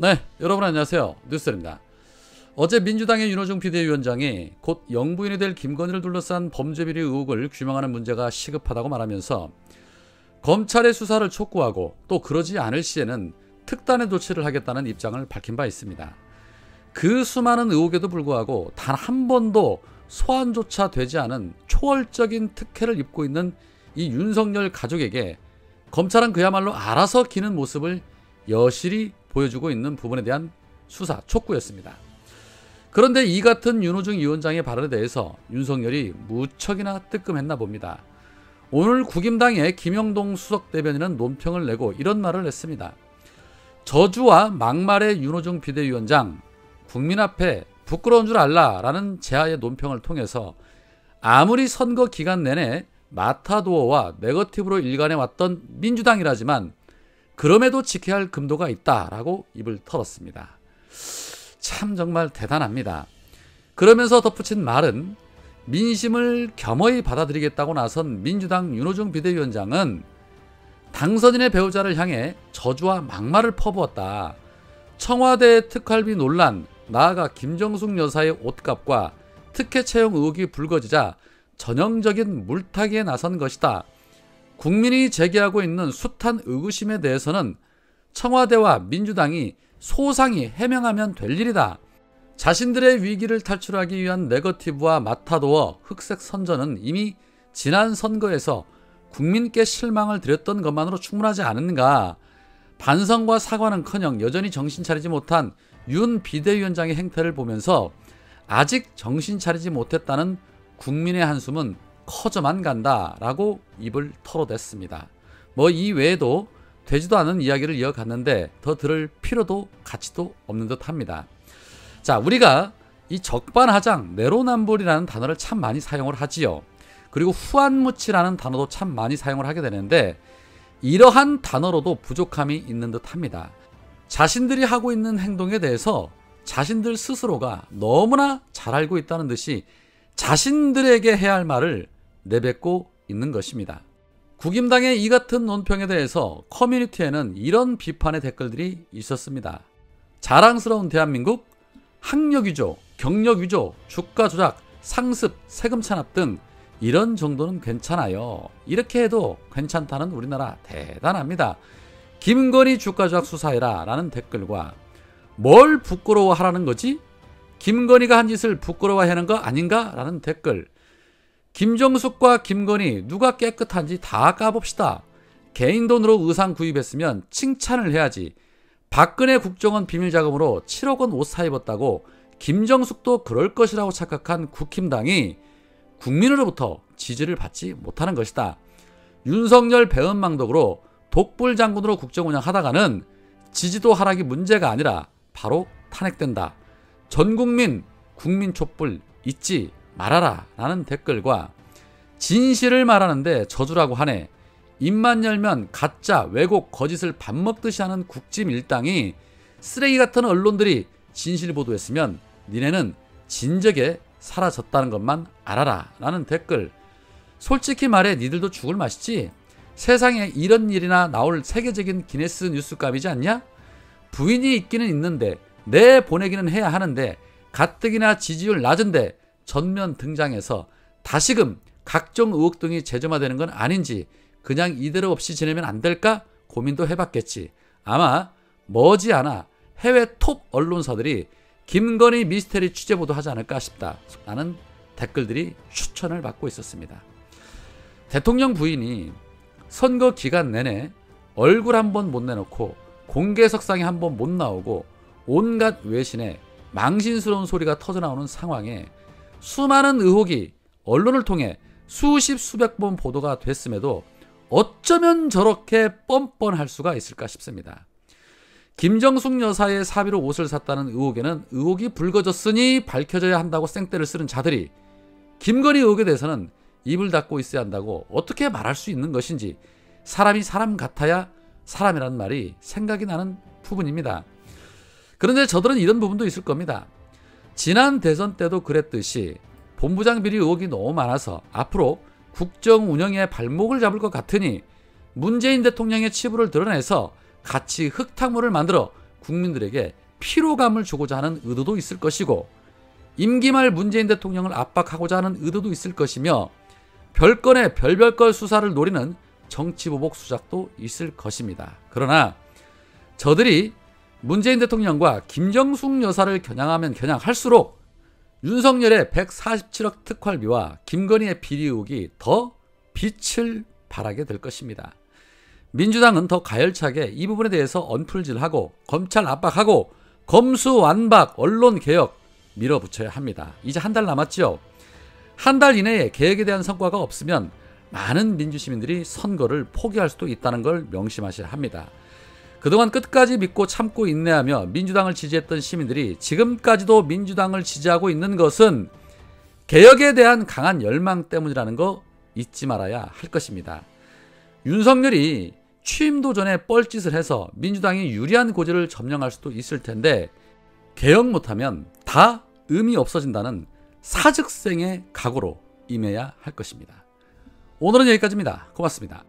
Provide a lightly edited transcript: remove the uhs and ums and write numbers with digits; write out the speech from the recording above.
네, 여러분 안녕하세요. 뉴스입니다. 어제 민주당의 윤호중 비대위원장이 곧 영부인이 될 김건희를 둘러싼 범죄비리 의혹을 규명하는 문제가 시급하다고 말하면서 검찰의 수사를 촉구하고 또 그러지 않을 시에는 특단의 조치를 하겠다는 입장을 밝힌 바 있습니다. 그 수많은 의혹에도 불구하고 단 한 번도 소환조차 되지 않은 초월적인 특혜를 입고 있는 이 윤석열 가족에게 검찰은 그야말로 알아서 기는 모습을 여실히 보여주고 있는 부분에 대한 수사 촉구였습니다. 그런데 이 같은 윤호중 위원장의 발언에 대해서 윤석열이 무척이나 뜨끔했나 봅니다. 오늘 국임당의 김영동 수석대변인은 논평을 내고 이런 말을 했습니다. 저주와 막말의 윤호중 비대위원장, 국민 앞에 부끄러운 줄 알라 라는 제아의 논평을 통해서 아무리 선거 기간 내내 마타도어와 네거티브로 일관해왔던 민주당이라지만 그럼에도 지켜야 할 금도가 있다라고 입을 털었습니다. 참 정말 대단합니다. 그러면서 덧붙인 말은 민심을 겸허히 받아들이겠다고 나선 민주당 윤호중 비대위원장은 당선인의 배우자를 향해 저주와 막말을 퍼부었다. 청와대 특활비 논란, 나아가 김정숙 여사의 옷값과 특혜 채용 의혹이 불거지자 전형적인 물타기에 나선 것이다. 국민이 제기하고 있는 숱한 의구심에 대해서는 청와대와 민주당이 소상히 해명하면 될 일이다. 자신들의 위기를 탈출하기 위한 네거티브와 마타도어, 흑색 선전은 이미 지난 선거에서 국민께 실망을 드렸던 것만으로 충분하지 않은가. 반성과 사과는커녕 여전히 정신 차리지 못한 윤 비대위원장의 행태를 보면서 아직 정신 차리지 못했다는 국민의 한숨은 커져만 간다라고 입을 털어댔습니다. 이 외에도 되지도 않은 이야기를 이어갔는데 더 들을 필요도 가치도 없는 듯 합니다. 자, 우리가 이 적반하장, 내로남불이라는 단어를 참 많이 사용을 하지요. 그리고 후안무치라는 단어도 참 많이 사용을 하게 되는데 이러한 단어로도 부족함이 있는 듯 합니다. 자신들이 하고 있는 행동에 대해서 자신들 스스로가 너무나 잘 알고 있다는 듯이 자신들에게 해야 할 말을 내뱉고 있는 것입니다. 국임당의 이 같은 논평에 대해서 커뮤니티에는 이런 비판의 댓글들이 있었습니다. 자랑스러운 대한민국, 학력위조, 경력위조, 주가 조작, 상습, 세금 찬압 등 이런 정도는 괜찮아요. 이렇게 해도 괜찮다는 우리나라 대단합니다. 김건희 주가 조작 수사해라 라는 댓글과 뭘 부끄러워하라는 거지? 김건희가 한 짓을 부끄러워하는 거 아닌가? 라는 댓글. 김정숙과 김건희 누가 깨끗한지 다 까봅시다. 개인 돈으로 의상 구입했으면 칭찬을 해야지. 박근혜 국정원 비밀자금으로 7억 원 옷 사입었다고 김정숙도 그럴 것이라고 착각한 국힘당이 국민으로부터 지지를 받지 못하는 것이다. 윤석열 배은망덕으로 독불 장군으로 국정 운영하다가는 지지도 하락이 문제가 아니라 바로 탄핵된다. 전국민 국민 촛불 잊지 말아라 라는 댓글과 진실을 말하는데 저주라고 하네. 입만 열면 가짜, 왜곡, 거짓을 밥 먹듯이 하는 국짐 일당이 쓰레기 같은 언론들이 진실 보도했으면 니네는 진작에 사라졌다는 것만 알아라 라는 댓글. 솔직히 말해 니들도 죽을 맛이지. 세상에 이런 일이나 나올 세계적인 기네스 뉴스감이지 않냐? 부인이 있기는 있는데 내 보내기는 해야 하는데 가뜩이나 지지율 낮은데 전면 등장해서 다시금 각종 의혹 등이 재점화되는 건 아닌지 그냥 이대로 없이 지내면 안 될까 고민도 해봤겠지. 아마 머지않아 해외 톱 언론사들이 김건희 미스테리 취재보도 하지 않을까 싶다 라는 댓글들이 추천을 받고 있었습니다. 대통령 부인이 선거 기간 내내 얼굴 한 번 못 내놓고 공개석상에 한 번 못 나오고 온갖 외신에 망신스러운 소리가 터져나오는 상황에 수많은 의혹이 언론을 통해 수십 수백 번 보도가 됐음에도 어쩌면 저렇게 뻔뻔할 수가 있을까 싶습니다. 김정숙 여사의 사비로 옷을 샀다는 의혹에는 의혹이 불거졌으니 밝혀져야 한다고 생떼를 쓰는 자들이 김건희 의혹에 대해서는 입을 닫고 있어야 한다고 어떻게 말할 수 있는 것인지 사람이 사람 같아야 사람이라는 말이 생각이 나는 부분입니다. 그런데 저들은 이런 부분도 있을 겁니다. 지난 대선 때도 그랬듯이 본부장 비리 의혹이 너무 많아서 앞으로 국정 운영에 발목을 잡을 것 같으니 문재인 대통령의 치부를 드러내서 같이 흙탕물을 만들어 국민들에게 피로감을 주고자 하는 의도도 있을 것이고 임기 말 문재인 대통령을 압박하고자 하는 의도도 있을 것이며 별건의 별별걸 수사를 노리는 정치보복 수작도 있을 것입니다. 그러나 저들이 문재인 대통령과 김정숙 여사를 겨냥하면 겨냥할수록 윤석열의 147억 특활비와 김건희의 비리 의혹이 더 빛을 발하게 될 것입니다. 민주당은 더 가열차게 이 부분에 대해서 언풀질하고 검찰 압박하고 검수완박, 언론개혁 밀어붙여야 합니다. 이제 한 달 남았죠. 한 달 이내에 개혁에 대한 성과가 없으면 많은 민주시민들이 선거를 포기할 수도 있다는 걸 명심하셔야 합니다. 그동안 끝까지 믿고 참고 인내하며 민주당을 지지했던 시민들이 지금까지도 민주당을 지지하고 있는 것은 개혁에 대한 강한 열망 때문이라는 거 잊지 말아야 할 것입니다. 윤석열이 취임도 전에 뻘짓을 해서 민주당이 유리한 고지를 점령할 수도 있을 텐데 개혁 못하면 다 의미 없어진다는 사즉생의 각오로 임해야 할 것입니다. 오늘은 여기까지입니다. 고맙습니다.